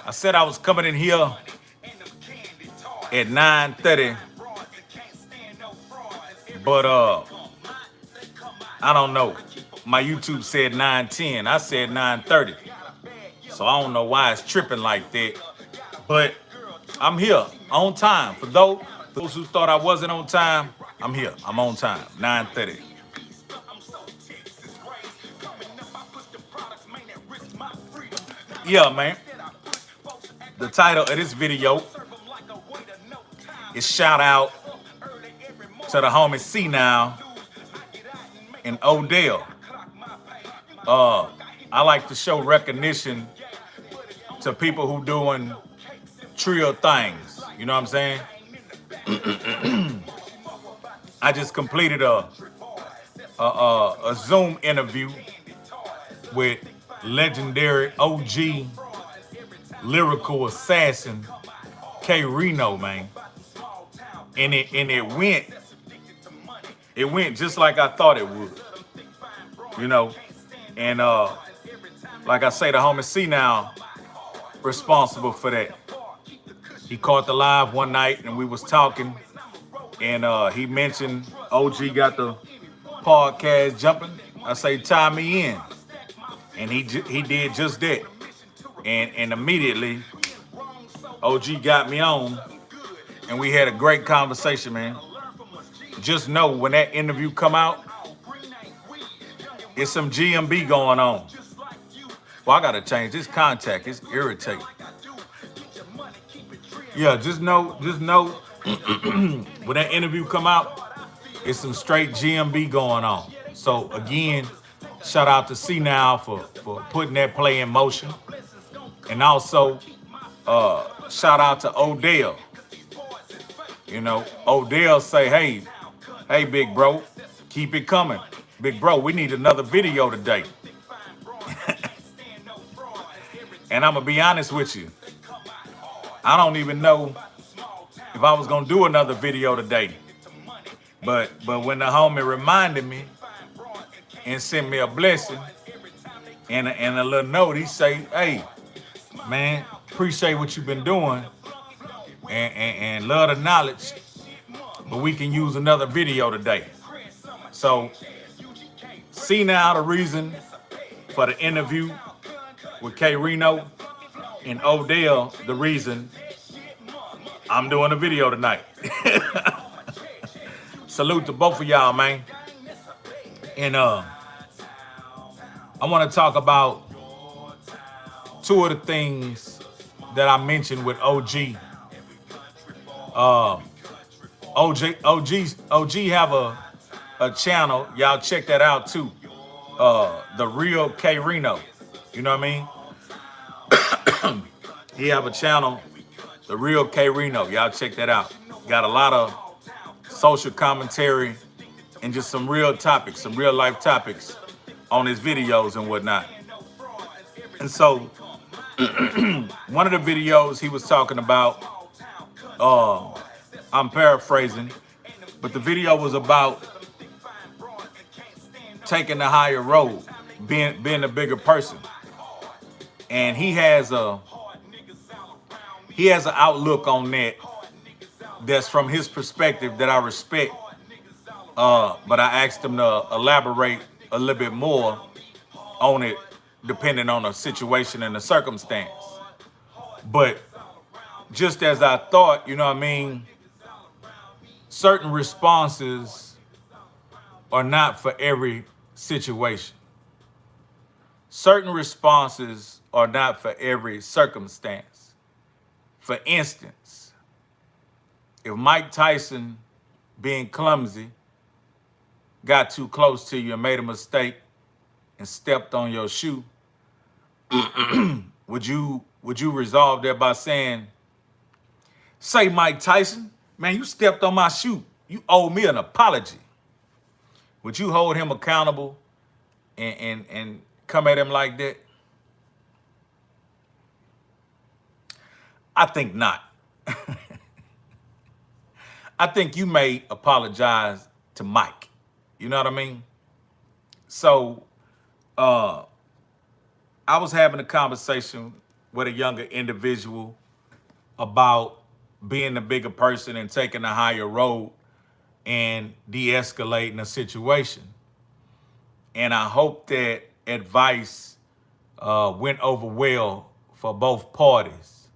I said I was coming in here at 9:30, but I don't know. My YouTube said 9:10. I said 9:30. So I don't know why it's tripping like that. But I'm here on time. For those who thought I wasn't on time, I'm here. I'm on time. 9:30. Yeah, man. The title of this video is shout out to the homie C Now and Odell. I like to show recognition to people who doing trill things. You know what I'm saying? I just completed a Zoom interview with legendary OG lyrical assassin K Reno, man, and it went just like I thought it would, you know, and like I say, the homie C Now responsible for that. He caught the live one night and we was talking, and he mentioned OG got the podcast jumping. I say tie me in, and he did just that, and immediately OG got me on, and we had a great conversation, man. Just know when that interview come out, it's some GMB going on. Well, I gotta change this contact. It's irritating. Yeah, just know when that interview come out, it's some straight GMB going on. So again, shout out to C Now for putting that play in motion. And also shout out to Odell. You know, Odell say, hey, big bro, keep it coming. Big bro, we need another video today. And I'm gonna be honest with you. I don't even know if I was gonna do another video today. But when the homie reminded me and sent me a blessing and a little note, he say, hey, man, appreciate what you've been doing and love the knowledge, but we can use another video today. So see now the reason for the interview with K Reno, and Odell the reason I'm doing a video tonight. Salute to both of y'all, man. And I want to talk about two of the things that I mentioned with OG. OG have a channel. Y'all check that out too. The real K Reno. You know what I mean? He have a channel, the real K Reno. Y'all check that out. Got a lot of social commentary and just some real topics, some real life topics on his videos and whatnot. And so one of the videos he was talking about, I'm paraphrasing, but the video was about taking the higher road, being a bigger person. And he has an outlook on that that's from his perspective that I respect. But I asked him to elaborate a little bit more on it, depending on the situation and the circumstance. But just as I thought, you know what I mean, certain responses are not for every situation. Certain responses are not for every circumstance. For instance, if Mike Tyson, being clumsy, got too close to you and made a mistake and stepped on your shoe, would you resolve that by saying, say, Mike Tyson, man, you stepped on my shoe. You owe me an apology. Would you hold him accountable and come at him like that? I think not. I think you may apologize to Mike. You know what I mean? So I was having a conversation with a younger individual about being the bigger person and taking the higher road and de-escalating a situation. And I hope that advice went over well for both parties,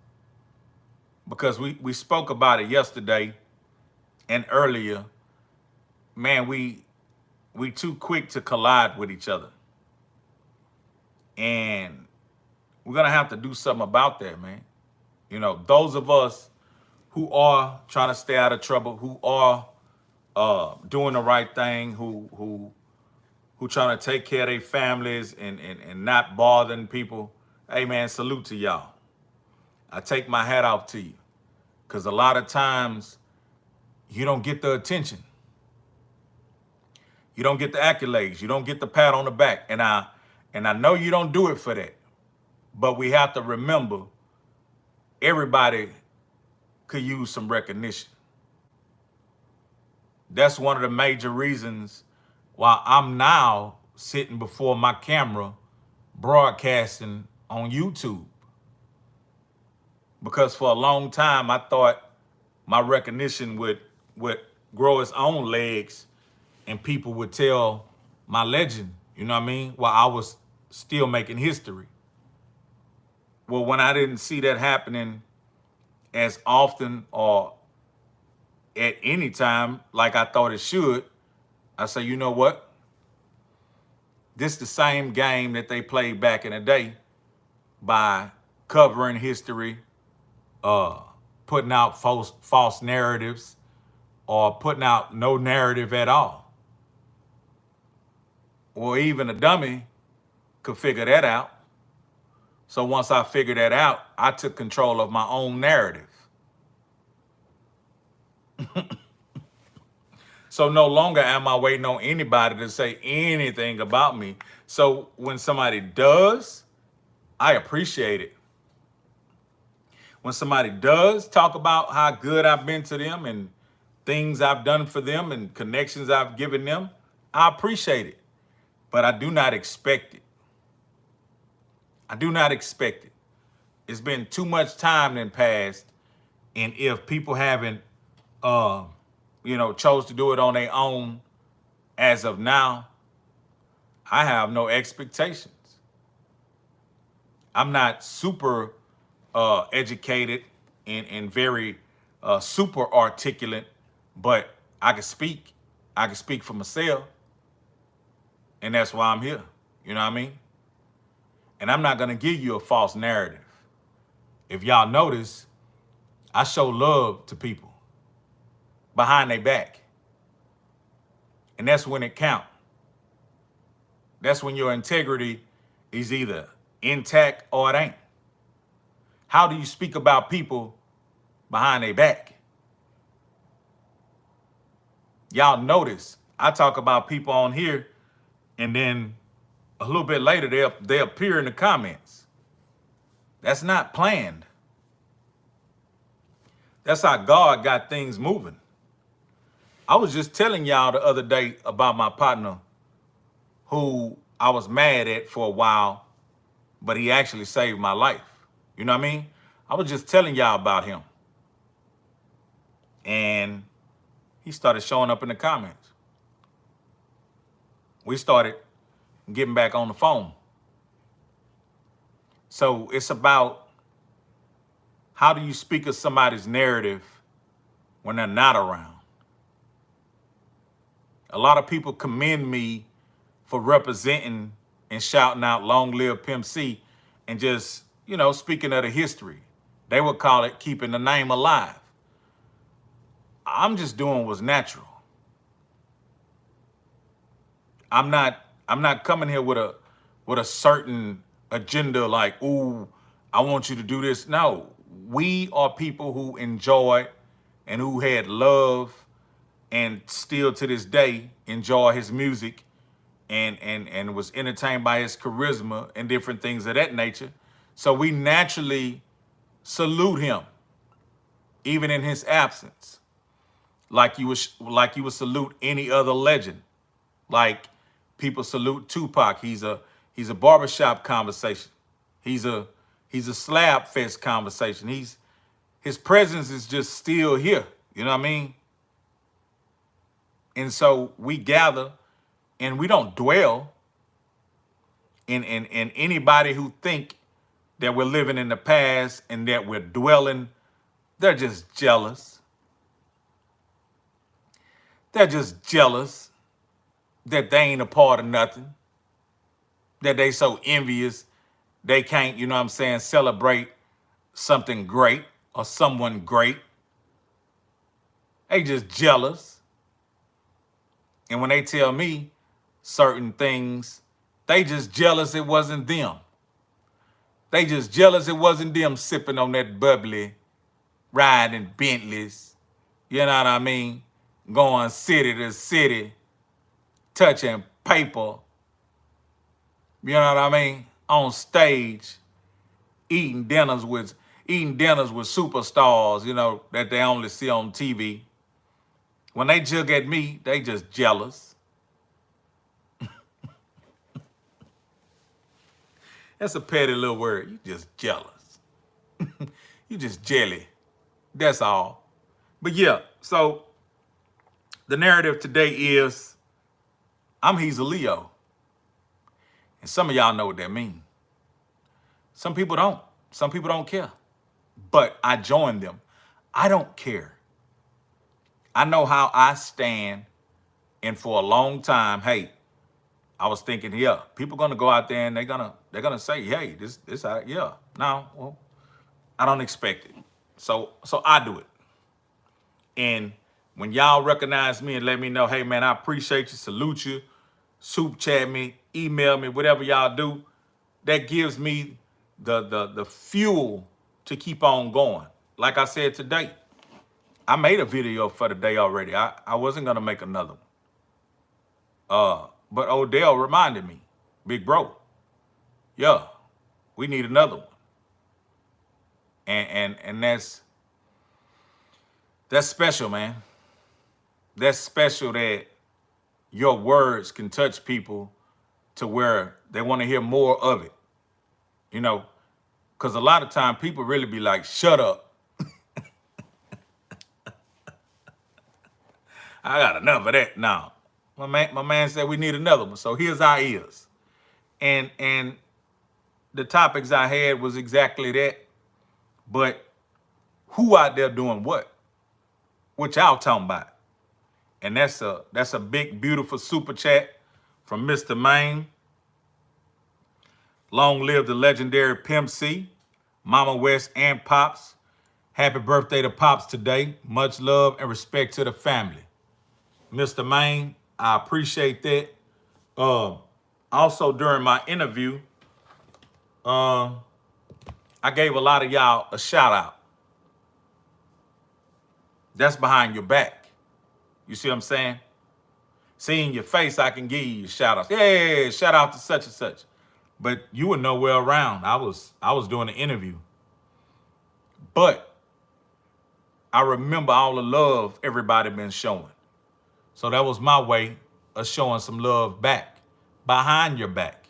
because we spoke about it yesterday and earlier. Man, we too quick to collide with each other, and we're gonna have to do something about that, man. You know, those of us who are trying to stay out of trouble, who are doing the right thing, who trying to take care of their families and not bothering people. Hey man, salute to y'all. I take my hat off to you, because a lot of times you don't get the attention, you don't get the accolades, you don't get the pat on the back, and I know you don't do it for that. But we have to remember, everybody could use some recognition. That's one of the major reasons why I'm now sitting before my camera broadcasting on YouTube. Because for a long time I thought my recognition would grow its own legs and people would tell my legend, you know what I mean, while I was still making history. Well, when I didn't see that happening as often or at any time like I thought it should, I say, you know what? This is the same game that they played back in the day by covering history, putting out false narratives, or putting out no narrative at all. Or even a dummy could figure that out. So once I figured that out, I took control of my own narrative. So no longer am I waiting on anybody to say anything about me. So when somebody does, I appreciate it. When somebody does talk about how good I've been to them and things I've done for them and connections I've given them, I appreciate it. But I do not expect it. I do not expect it. It's been too much time in past, and if people haven't, chose to do it on their own as of now, I have no expectations. I'm not super educated and very super articulate, but I can speak. I can speak for myself, and that's why I'm here. You know what I mean? And I'm not gonna give you a false narrative. If y'all notice, I show love to people behind their back, and that's when it counts. That's when your integrity is either intact or it ain't. How do you speak about people behind their back? Y'all notice I talk about people on here, and then a little bit later they appear in the comments. That's not planned. That's how God got things moving. I was just telling y'all the other day about my partner who I was mad at for a while, but he actually saved my life. You know what I mean? I was just telling y'all about him. And he started showing up in the comments. We started getting back on the phone. So it's about, how do you speak of somebody's narrative when they're not around? A lot of people commend me for representing and shouting out "Long Live Pimp C" and just, speaking of the history. They would call it keeping the name alive. I'm just doing what's natural. I'm not coming here with a certain agenda like, ooh, I want you to do this. No, we are people who enjoy and who had love and still to this day enjoy his music and was entertained by his charisma and different things of that nature. So we naturally salute him, even in his absence, like you would salute any other legend. Like people salute Tupac. He's a barbershop conversation. He's a He's a slab fest conversation. His presence is just still here. You know what I mean? And so we gather and we don't dwell in anybody who think that we're living in the past and that we're dwelling. They're just jealous. They're just jealous that they ain't a part of nothing, that they so envious they can't, you know what I'm saying, celebrate something great or someone great. They just jealous. And when they tell me certain things, they just jealous it wasn't them. They just jealous it wasn't them sipping on that bubbly, riding Bentleys, you know what I mean? Going city to city, touching paper, you know what I mean? On stage, eating dinners with superstars, you know, that they only see on TV. When they jug at me, they just jealous. That's a petty little word. You just jealous. You just jelly. That's all. But yeah, so the narrative today is I'm Hezeleo. And some of y'all know what that means. Some people don't. Some people don't care. But I join them. I don't care. I know how I stand. And for a long time, hey, I was thinking, yeah, people gonna go out there and they're gonna say, hey, this yeah. No, well, I don't expect it. So I do it. And when y'all recognize me and let me know, hey man, I appreciate you, salute you, soup chat me, email me, whatever y'all do, that gives me the fuel to keep on going. Like I said today, I made a video for the day already. I wasn't gonna make another one. But Odell reminded me, big bro, yeah, we need another one. And that's special, man. That's special that your words can touch people to where they want to hear more of it. You know, because a lot of time people really be like, shut up. I got enough of that now. My man said we need another one. So here's our ears. And the topics I had was exactly that. But who out there doing what? What y'all talking about? And that's a big, beautiful super chat from Mr. Maine. Long live the legendary Pimp C, Mama West, and Pops. Happy birthday to Pops today. Much love and respect to the family. Mr. Maine, I appreciate that. Also, during my interview, I gave a lot of y'all a shout out. That's behind your back. You see what I'm saying? Seeing your face, I can give you shout outs. Yeah, shout out to such and such. But you were nowhere around. I was doing an interview. But I remember all the love everybody been showing. So that was my way of showing some love back, behind your back.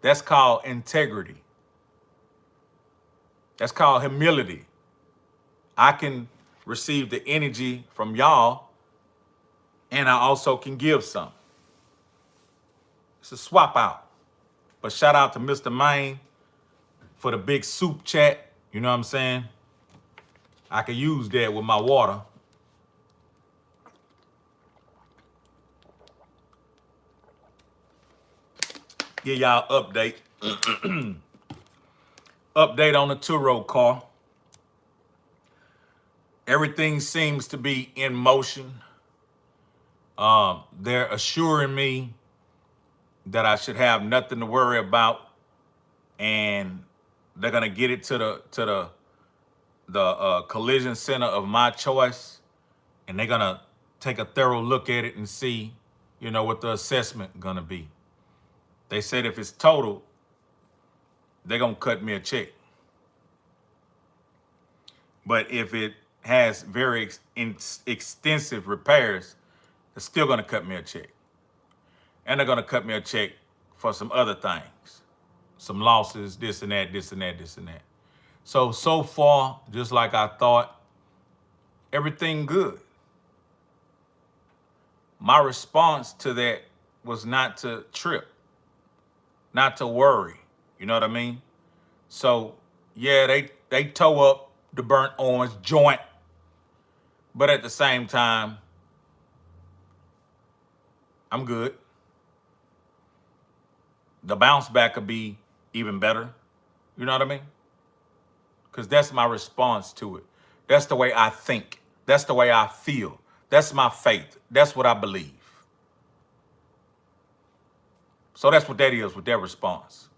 That's called integrity. That's called humility. I can receive the energy from y'all, and I also can give some. It's a swap out. But shout out to Mr. Maine for the big soup chat. You know what I'm saying? I could use that with my water. Give y'all update. Update on the Turo car. Everything seems to be in motion. They're assuring me that I should have nothing to worry about, and they're gonna get it to the collision center of my choice, and they're gonna take a thorough look at it and see, you know, what the assessment gonna be. They said if it's total, they're gonna cut me a check. But if it has very extensive repairs, they're still gonna cut me a check. And they're gonna cut me a check for some other things. some losses, this and that, this and that, this and that. So far, just like I thought, everything good. My response to that was not to trip, not to worry. You know what I mean? So yeah, they tow up the burnt orange joint, but at the same time, I'm good. The bounce back could be even better. You know what I mean? Because that's my response to it. That's the way I think. That's the way I feel. That's my faith. That's what I believe. So that's what that is with that response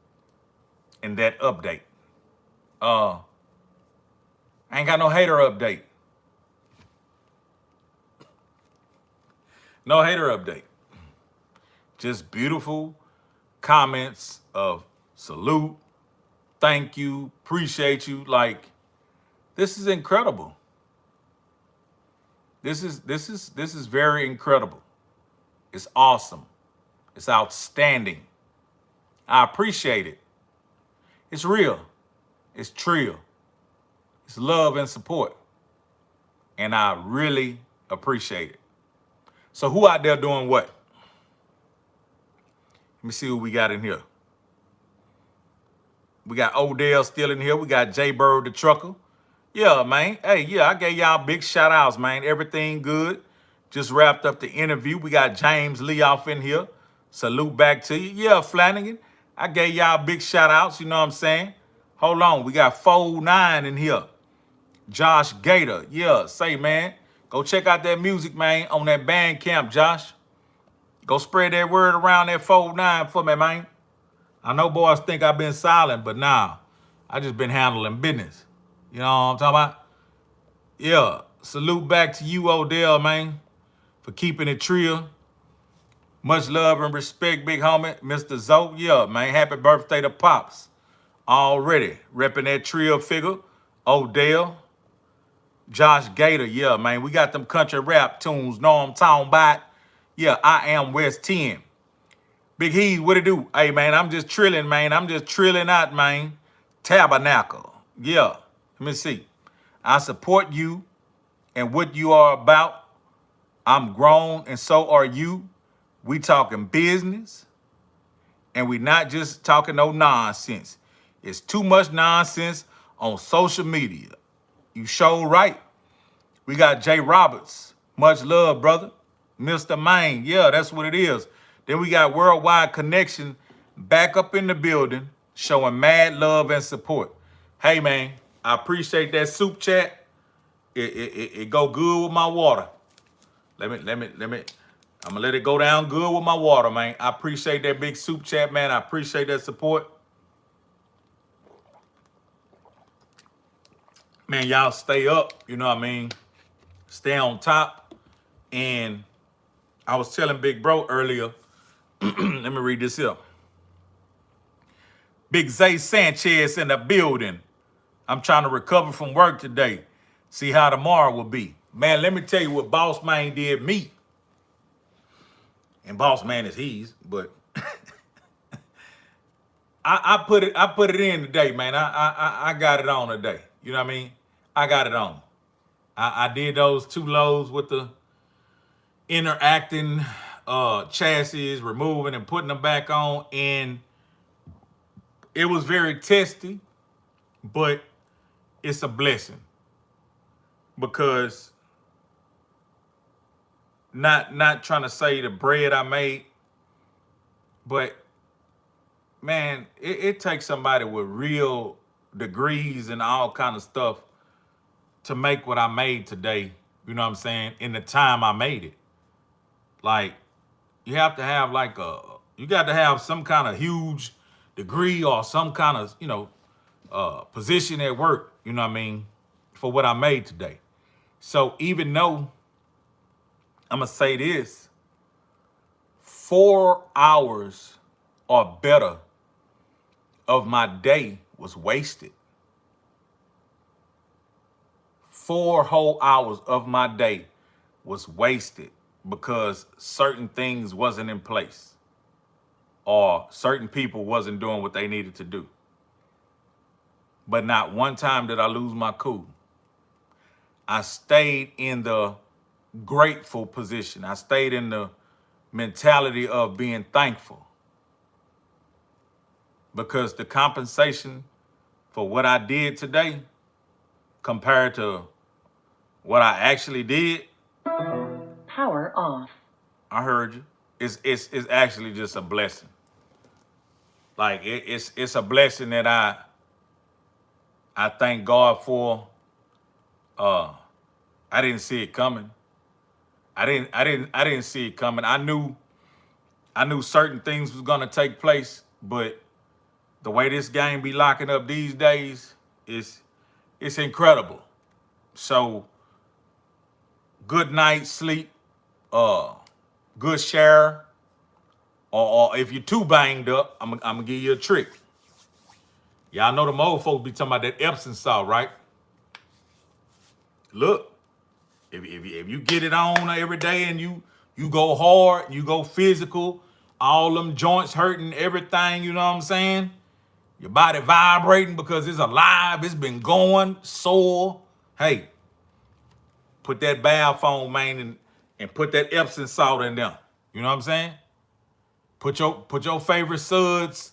and that update. I ain't got no hater update. No hater update. Just beautiful comments of salute, thank you, appreciate you. Like, this is incredible. This is very incredible. It's awesome. It's outstanding. I appreciate it. It's real. It's trill. It's love and support. And I really appreciate it. So who out there doing what? Let me see who we got in here. We got Odell still in here. We got J Bird the trucker. Yeah, man. Hey, yeah, I gave y'all big shout outs, man. Everything good. Just wrapped up the interview. We got James Lee off in here. Salute back to you. Yeah, Flanagan. I gave y'all big shout outs, you know what I'm saying? Hold on. We got 4-9 in here. Josh Gator. Yeah, say, man. Go check out that music, man, on that band camp, Josh. Go spread that word around that 4-9 for me, man. I know boys think I've been silent, but nah. I just been handling business. You know what I'm talking about? Yeah. Salute back to you, Odell, man, for keeping it trill. Much love and respect, big homie. Mr. Zoe, yeah, man. Happy birthday to Pops. Already repping that trill figure. Odell. Josh Gator, yeah, man. We got them country rap tunes. Know I'm talking about? Yeah, I am West 10. Big Heath, what it do? Hey, man, I'm just trilling, man. I'm just trilling out, man. Tabernacle. Yeah. Let me see. I support you and what you are about. I'm grown and so are you. We talking business and we not just talking no nonsense. It's too much nonsense on social media. You show right. We got Jay Roberts. Much love, brother. Mr. Maine. Yeah, that's what it is. Then we got Worldwide Connection back up in the building, showing mad love and support. Hey, man, I appreciate that soup chat. It go good with my water. I'm gonna let it go down good with my water, man. I appreciate that big soup chat, man. I appreciate that support. Man, y'all stay up, you know what I mean? Stay on top. And I was telling Big Bro earlier, let me read this here. Big Zay Sanchez in the building. I'm trying to recover from work today. See how tomorrow will be. Man, let me tell you what Boss Man did me. And Boss Man is he's, but I put it in today, man. I got it on today. You know what I mean? I got it on. I did those 2 loads with the interacting chassis, removing and putting them back on, and it was very testy, but it's a blessing because not trying to say the bread I made, but man, it takes somebody with real degrees and all kind of stuff to make what I made today. You know what I'm saying? In the time I made it. Like, you have to have you got to have some kind of huge degree or some kind of, position at work, you know what I mean, for what I made today. So even though I'm going to say this, 4 hours or better of my day was wasted. 4 whole hours of my day was wasted because certain things wasn't in place. or certain people wasn't doing what they needed to do. But not one time did I lose my cool. I stayed in the grateful position. I stayed in the mentality of being thankful, because the compensation for what I did today compared to what I actually did, power off. I heard you. It's actually just a blessing. Like it's a blessing that I thank God for. I didn't see it coming. I didn't see it coming. I knew certain things was gonna take place, but the way this game be locking up these days is it's incredible. So good night sleep, uh, good share, or if you're too banged up, I'm gonna give you a trick. Y'all know them old folks be talking about that Epsom salt, right? Look, if you get it on every day and you go hard, you go physical, all them joints hurting, everything, you know what I'm saying? Your body vibrating because it's alive, it's been going, sore. Hey, put that bath on, man, and put that Epsom salt in there. You know what I'm saying? Put your favorite suds,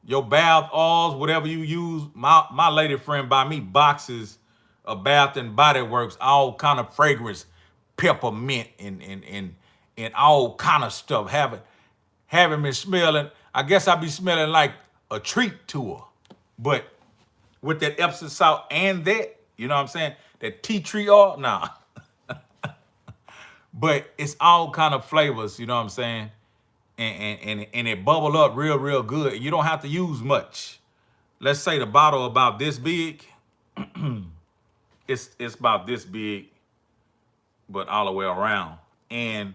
your bath oils, whatever you use. My lady friend buy me boxes of Bath and Body Works, all kind of fragrance, peppermint and all kind of stuff. Having me smelling, I guess I be smelling like a treat to her. But with that Epsom salt and that, you know what I'm saying? That tea tree oil, nah. But it's all kind of flavors, you know what I'm saying? And it bubble up real good. You don't have to use much. Let's say the bottle about this big. It's about this big, but all the way around. And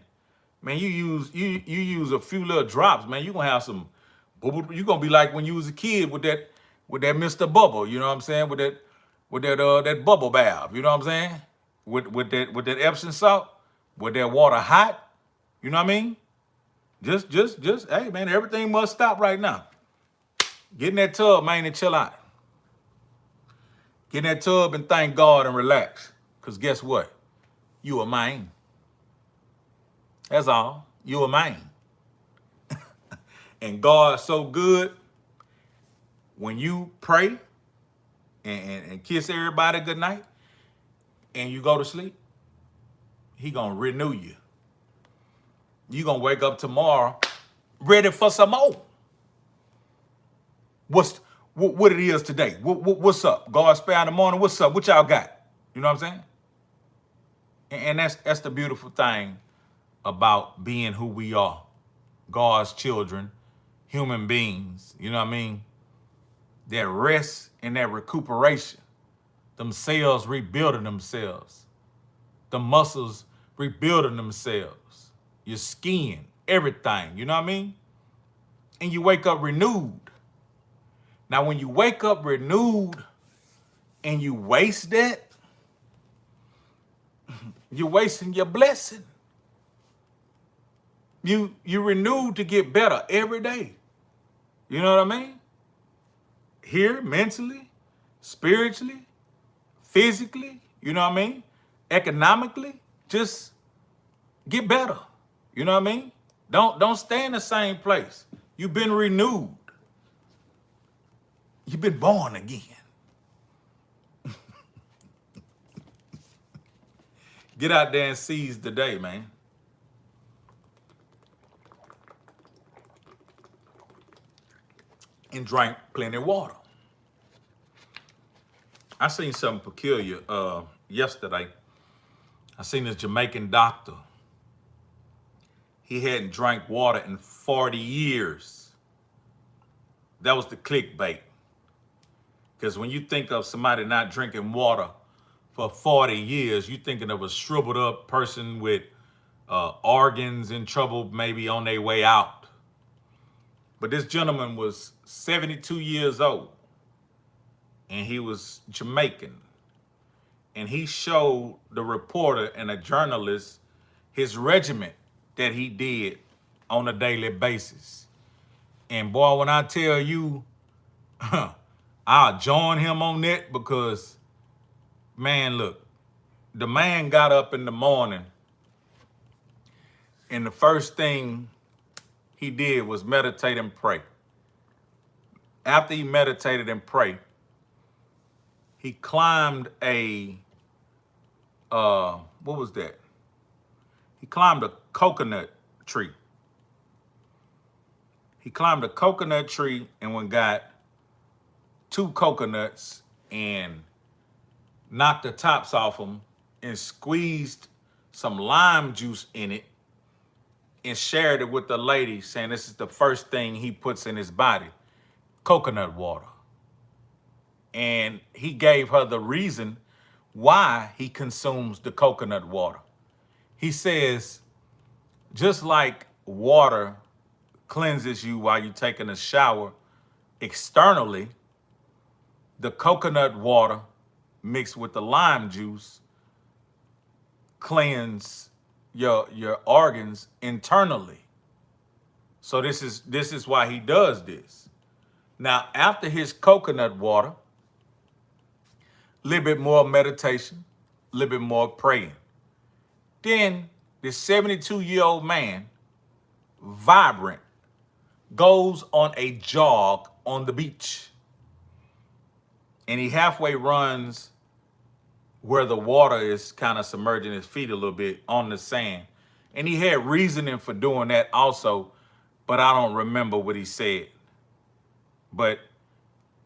man, you use a few little drops, man. You gonna have some bubble. You gonna be like when you was a kid with that Mr. Bubble. You know what I'm saying? That bubble bath. You know what I'm saying? With that Epsom salt, with that water hot. You know what I mean? Just, hey, man, everything must stop right now. Get in that tub, man, and chill out. Get in that tub and thank God and relax. Because guess what? You a man. That's all. You a man. And God's so good, when you pray and kiss everybody good night and you go to sleep, he going to renew you. You going to wake up tomorrow ready for some more. What it is today? What's up? God spare in the morning. What's up? What y'all got? You know what I'm saying? And that's the beautiful thing about being who we are, God's children, human beings. You know what I mean? That rest and that recuperation, them cells rebuilding themselves, the muscles rebuilding themselves, your skin, everything. You know what I mean? And you wake up renewed. Now, when you wake up renewed and you waste that, you're wasting your blessing. You renewed to get better every day. You know what I mean? Here, mentally, spiritually, physically, you know what I mean? Economically, just get better. You know what I mean? Don't stay in the same place. You've been renewed. You've been born again. Get out there and seize the day, man. And drink plenty of water. I seen something peculiar yesterday. I seen this Jamaican doctor. He hadn't drank water in 40 years. That was the clickbait. Because when you think of somebody not drinking water for 40 years, you're thinking of a shriveled up person with organs in trouble, maybe on their way out. But this gentleman was 72 years old, and he was Jamaican. And he showed the reporter and a journalist his regimen that he did on a daily basis. And boy, when I tell you, I'll join him on that because, man, look, the man got up in the morning and the first thing he did was meditate and pray. After he meditated and prayed, he climbed what was that? He climbed a coconut tree. He climbed a coconut tree and went got 2 coconuts and knocked the tops off them and squeezed some lime juice in it and shared it with the lady, saying this is the first thing he puts in his body, coconut water. And he gave her the reason why he consumes the coconut water. He says, just like water cleanses you while you're taking a shower externally, the coconut water mixed with the lime juice cleanse your organs internally. So this is why he does this. Now, after his coconut water, a little bit more meditation, a little bit more praying. Then this 72-year-old man, vibrant, goes on a jog on the beach. And he halfway runs where the water is kind of submerging his feet a little bit on the sand. And he had reasoning for doing that also, but I don't remember what he said. But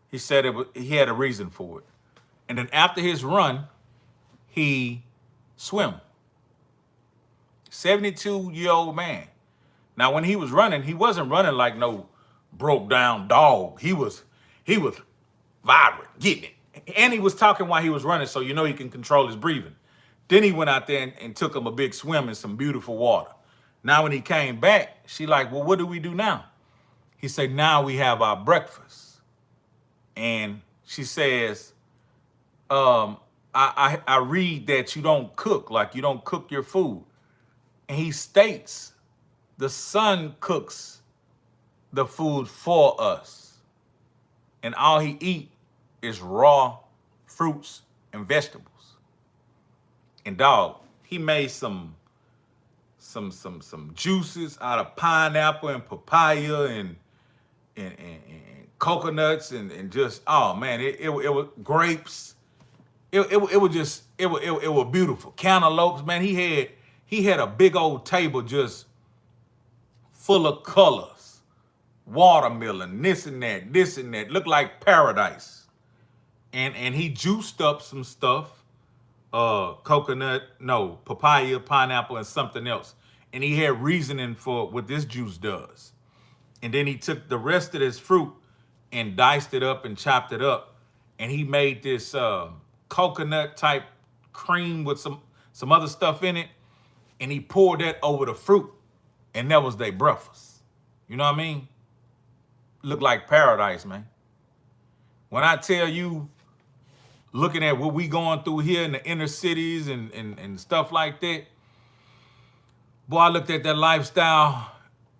he said he had a reason for it. And then after his run, he swam. 72-year-old man. Now, when he was running, he wasn't running like no broke down dog. He was vibrant, getting it. And he was talking while he was running, so you know he can control his breathing. Then he went out there and took him a big swim in some beautiful water. Now, when he came back, she like, well, what do we do now? He said, now we have our breakfast. And she says, I read that you don't cook, like you don't cook your food. And he states the son cooks the food for us. And all he eat is raw fruits and vegetables. And dog, he made some juices out of pineapple and papaya and coconuts and just, oh man, it was grapes. It was beautiful. Cantaloupes, man. He had a big old table just full of colors, watermelon, this and that. Looked like paradise. And he juiced up some stuff, papaya, pineapple, and something else. And he had reasoning for what this juice does. And then he took the rest of this fruit and diced it up and chopped it up. And he made this coconut type cream with some other stuff in it. And he poured that over the fruit. And that was their breakfast. You know what I mean? Looked like paradise, man. When I tell you, looking at what we going through here in the inner cities and stuff like that, boy, I looked at that lifestyle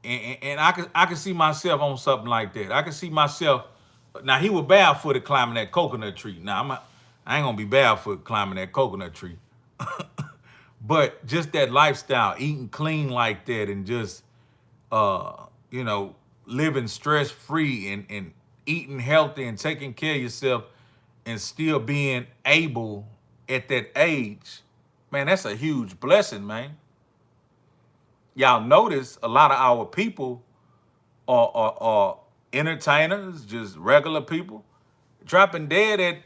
and I could see myself on something like that. I could see myself. Now, he was barefooted climbing that coconut tree. Now, I ain't gonna be barefoot climbing that coconut tree. But just that lifestyle, eating clean like that and just, living stress-free and eating healthy and taking care of yourself and still being able at that age, man, that's a huge blessing, man. Y'all notice a lot of our people are entertainers, just regular people, dropping dead at,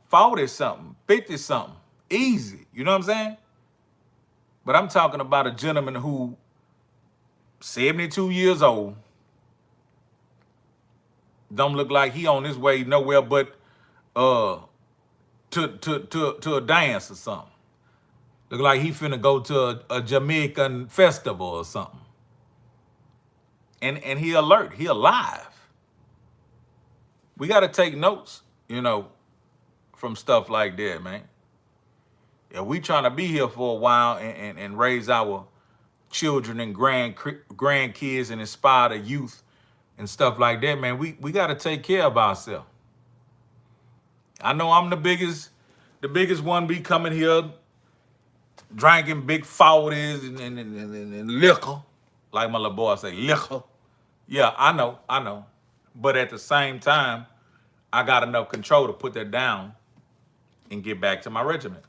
40 something, 50 something, easy. You know what I'm saying? But I'm talking about a gentleman who 72 years old, don't look like he on his way nowhere but to a dance or something. Look like he finna go to a Jamaican festival or something. And he alert, he alive. We gotta take notes, from stuff like that, man. If we trying to be here for a while and raise our children and grandkids and inspire the youth and stuff like that, man, we got to take care of ourselves. I know I'm the biggest one be coming here drinking big 40s and liquor, like my little boy say, liquor. Yeah, I know. But at the same time, I got enough control to put that down and get back to my regiment.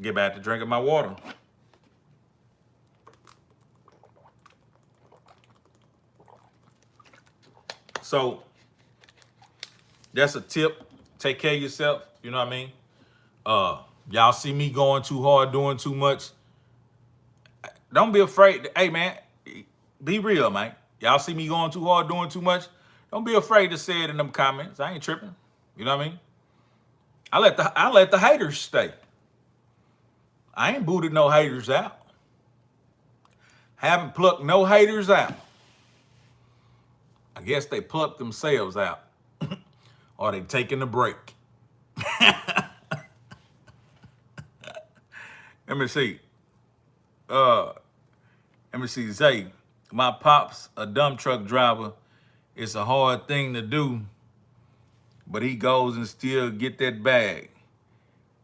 Get back to drinking my water. So that's a tip. Take care of yourself. You know what I mean? Y'all see me going too hard, doing too much. Don't be afraid. Hey, man, be real, man. Y'all see me going too hard, doing too much. Don't be afraid to say it in them comments. I ain't tripping. You know what I mean? I let the haters stay. I ain't booted no haters out. Haven't plucked no haters out. I guess they plucked themselves out. Or they taking a break. Let me see. Zay. My pop's a dump truck driver. It's a hard thing to do, but he goes and still get that bag.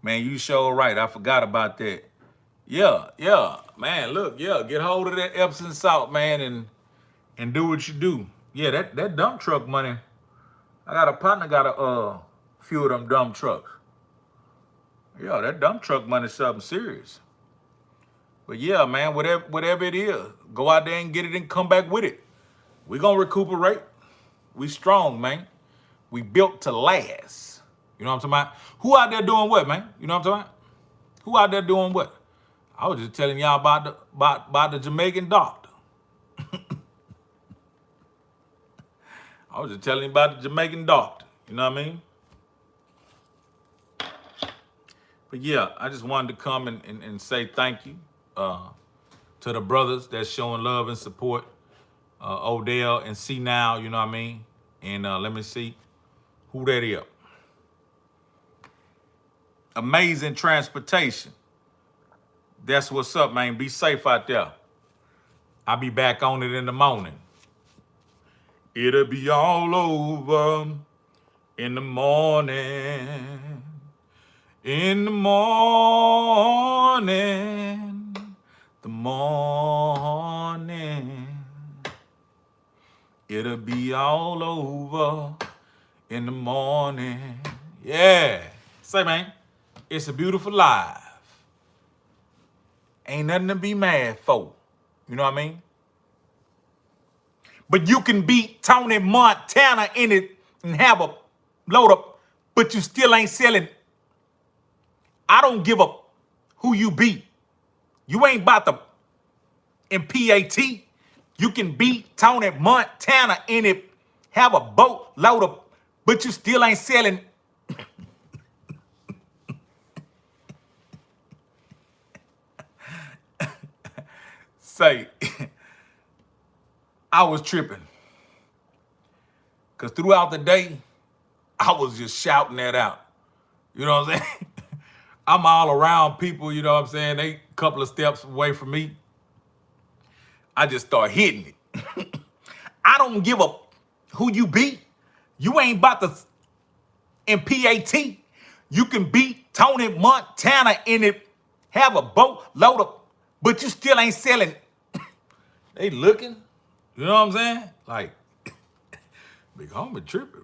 Man, you sure right. I forgot about that. Yeah, man. Look, get hold of that Epsom salt, man, and do what you do. Yeah, that dump truck money. I got a partner got a few of them dump trucks. Yeah, that dump truck money is something serious. But yeah, man, whatever it is, go out there and get it and come back with it. We gonna recuperate. We strong, man. We built to last. You know what I'm talking about? Who out there doing what, man? You know what I'm talking about? Who out there doing what? I was just telling y'all about the Jamaican doctor. I was just telling you about the Jamaican doctor. You know what I mean? But yeah, I just wanted to come and say thank you to the brothers that's showing love and support. Odell and C Nile, you know what I mean? And let me see who that is. Amazing transportation. That's what's up, man. Be safe out there. I'll be back on it in the morning. It'll be all over in the morning. In the morning. The morning. It'll be all over in the morning. Yeah. Say, man, it's a beautiful life. Ain't nothing to be mad for. You know what I mean? But you can beat Tony Montana in it and have a load up, but you still ain't selling. I don't give up who you beat. You ain't about to in PAT. You can beat Tony Montana in it, have a boat load up, but you still ain't selling. Say, I was tripping. Because throughout the day, I was just shouting that out. You know what I'm saying? I'm all around people, you know what I'm saying? They a couple of steps away from me. I just start hitting it. I don't give a who you beat. You ain't about to in PAT. You can beat Tony Montana in it, have a boat load up, but you still ain't selling. They looking, you know what I'm saying? Like, big homie tripping.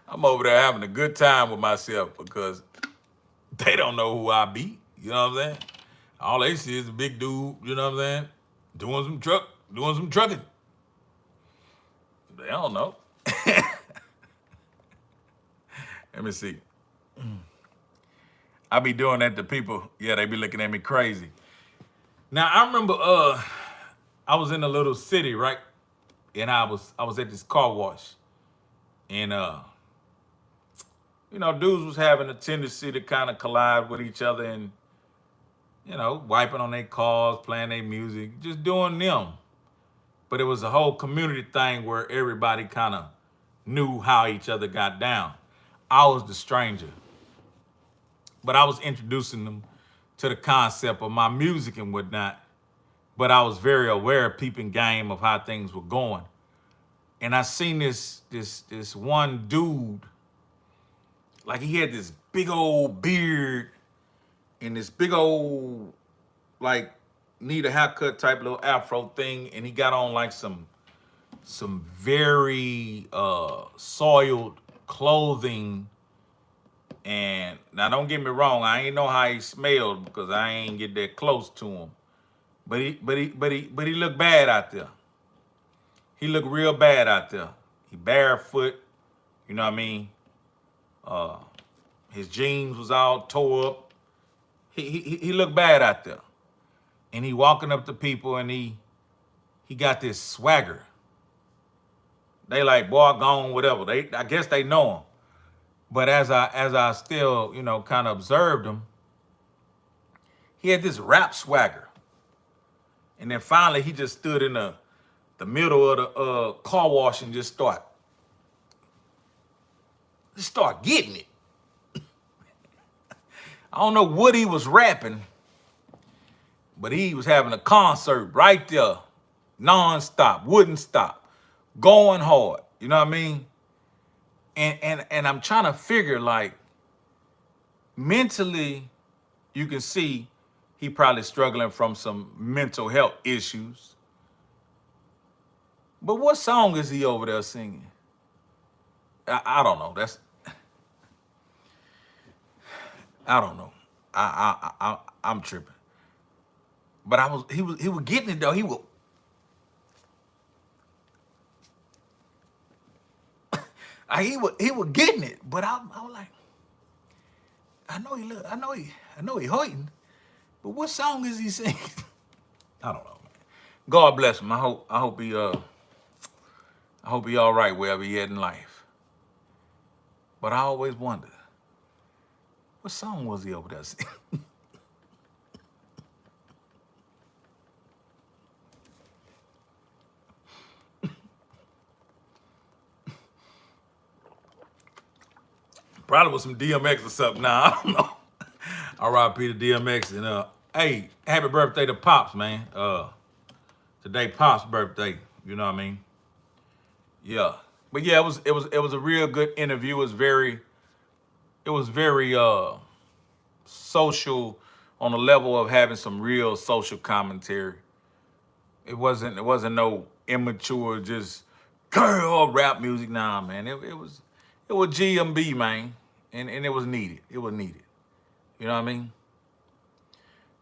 I'm over there having a good time with myself because they don't know who I be. You know what I'm saying? All they see is a big dude, you know what I'm saying? Doing some trucking. They don't know. Let me see. I be doing that to people. Yeah, they be looking at me crazy. Now I remember I was in a little city, right? And I was at this car wash. And you know, dudes was having a tendency to kind of collide with each other and, you know, wiping on their cars, playing their music, just doing them. But it was a whole community thing where everybody kind of knew how each other got down. I was the stranger. But I was introducing them to the concept of my music and whatnot, but I was very aware, peeping game of how things were going. And I seen this one dude, like he had this big old beard and this big old like need a haircut type little afro thing, and he got on like some very soiled clothing. And now don't get me wrong, I ain't know how he smelled because I ain't get that close to him. But he looked bad out there. He looked real bad out there. He barefoot, you know what I mean? Uh, his jeans was all tore up. He looked bad out there. And he walking up to people and he got this swagger. They like, boy, gone, whatever. I guess they know him. But as I still, kind of observed him, he had this rap swagger. And then finally he just stood in the middle of the car wash and just start getting it. I don't know what he was rapping, but he was having a concert right there, non-stop, wouldn't stop, going hard. You know what I mean? And I'm trying to figure, like, mentally, you can see he probably struggling from some mental health issues. But what song is he over there singing? I don't know. I don't know. I'm tripping. But he was getting it though. He was getting it. But I was like, I know he hurting. But what song is he singing? I don't know, man. God bless him. I hope he all right wherever he at in life. But I always wonder, what song was he over there singing? Probably was some DMX or something. Now I don't know. R.I.P. to DMX. And hey, happy birthday to Pops, man. Today Pops' birthday. You know what I mean? Yeah. But yeah, it was a real good interview. It was very social, on the level of having some real social commentary. It wasn't no immature just girl rap music. Nah, man. It was GMB, man. And it was needed. It was needed. You know what I mean?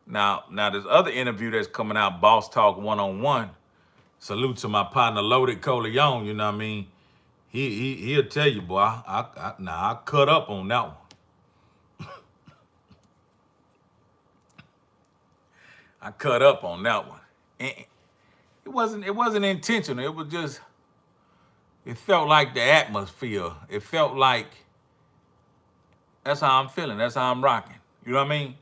Now there's other interview that's coming out, Boss Talk 101. Salute to my partner Loaded Coleon, you know what I mean? He'll tell you, boy, I cut up on that one. I cut up on that one. And it wasn't intentional. It was just, it felt like the atmosphere. It felt like that's how I'm feeling. That's how I'm rocking. You know what I mean?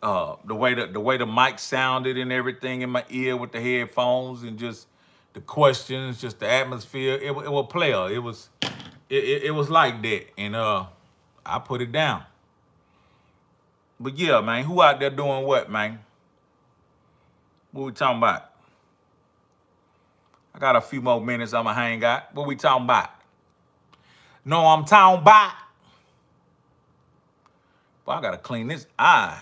The way the mic sounded and everything in my ear with the headphones and just the questions, just the atmosphere. It was player. It was like that, and I put it down. But yeah, man, who out there doing what, man? What we talking about? I got a few more minutes I'ma hang out. What we talking about? No, I'm talking about. But I gotta clean this eye.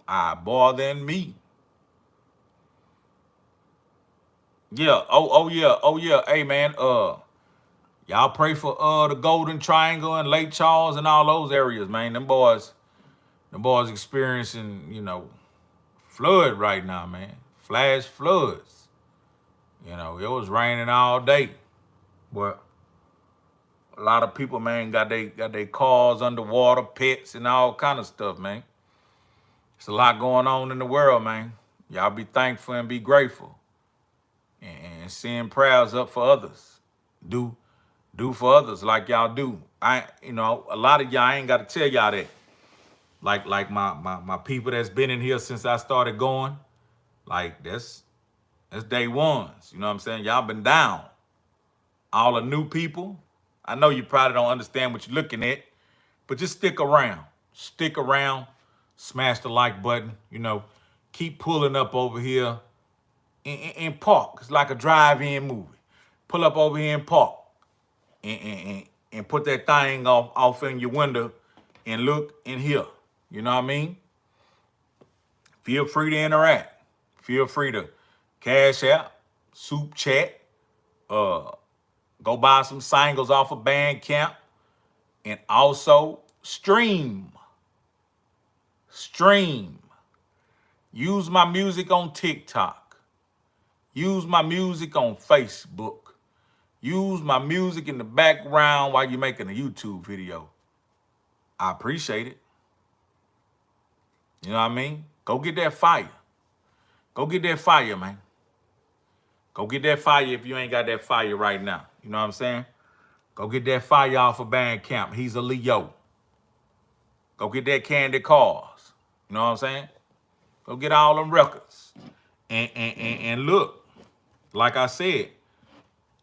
Eyeball than me. Yeah. Oh yeah. Hey man, y'all pray for the Golden Triangle and Lake Charles and all those areas, man. Them boys experiencing, flood right now, man. Flash floods. It was raining all day. But a lot of people, man, got they cars underwater, pets, and all kind of stuff, man. It's a lot going on in the world, man. Y'all be thankful and be grateful. And send prayers up for others. Do for others like y'all do. A lot of y'all, I ain't got to tell y'all that. Like my people that's been in here since I started going, like that's day ones. You know what I'm saying? Y'all been down. All the new people, I know you probably don't understand what you're looking at. But just stick around. Stick around. Smash the like button. Keep pulling up over here and park. It's like a drive-in movie. Pull up over here and park. And put that thing off in your window and look and hear. You know what I mean? Feel free to interact. Feel free to cash out, soup chat, go buy some singles off of Bandcamp, and also stream. Stream. Use my music on TikTok. Use my music on Facebook. Use my music in the background while you're making a YouTube video. I appreciate it. You know what I mean? Go get that fire. Go get that fire, man. Go get that fire if you ain't got that fire right now. You know what I'm saying? Go get that fire off of Bandcamp. Hezeleo. Go get that Candy Cars. You know what I'm saying? Go get all them records. And look, like I said,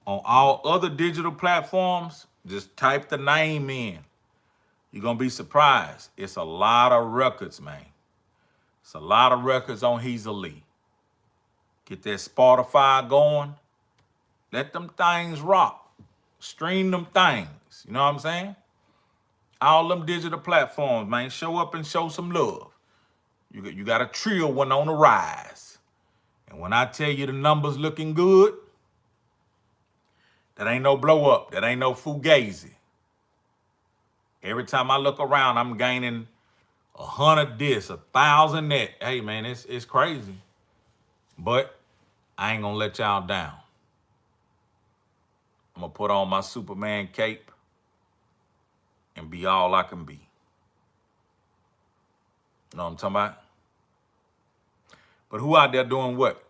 on all other digital platforms, just type the name in. You're going to be surprised. It's a lot of records, man. It's a lot of records on Hezeleo. Get that Spotify going. Let them things rock. Stream them things. You know what I'm saying? All them digital platforms, man. Show up and show some love. You got a Trill one on the rise. And when I tell you the numbers looking good, that ain't no blow up. That ain't no fugazi. Every time I look around, I'm gaining 100 this, 1,000 that. Hey, man, it's crazy. But I ain't gonna let y'all down. I'm gonna put on my Superman cape and be all I can be. You know what I'm talking about? But who out there doing what?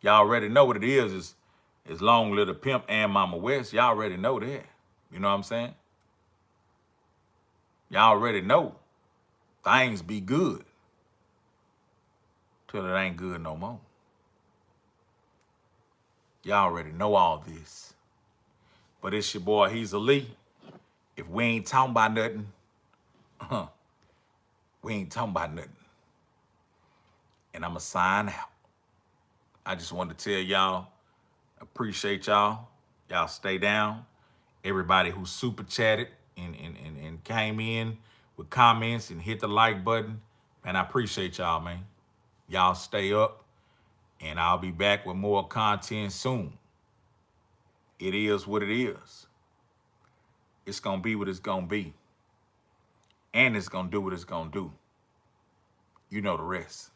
Y'all already know what it is. It's Long Live the Pimp and Mama West. Y'all already know that. You know what I'm saying? Y'all already know things be good till it ain't good no more. Y'all already know all this. But it's your boy Hezeleo. If we ain't talking about nothing, we ain't talking about nothing. And I'ma sign out. I just wanted to tell y'all, appreciate y'all. Y'all stay down. Everybody who super chatted and came in with comments and hit the like button, man, I appreciate y'all, man. Y'all stay up, and I'll be back with more content soon. It is what it is. It's gonna be what it's gonna be. And it's gonna do what it's gonna do. You know the rest.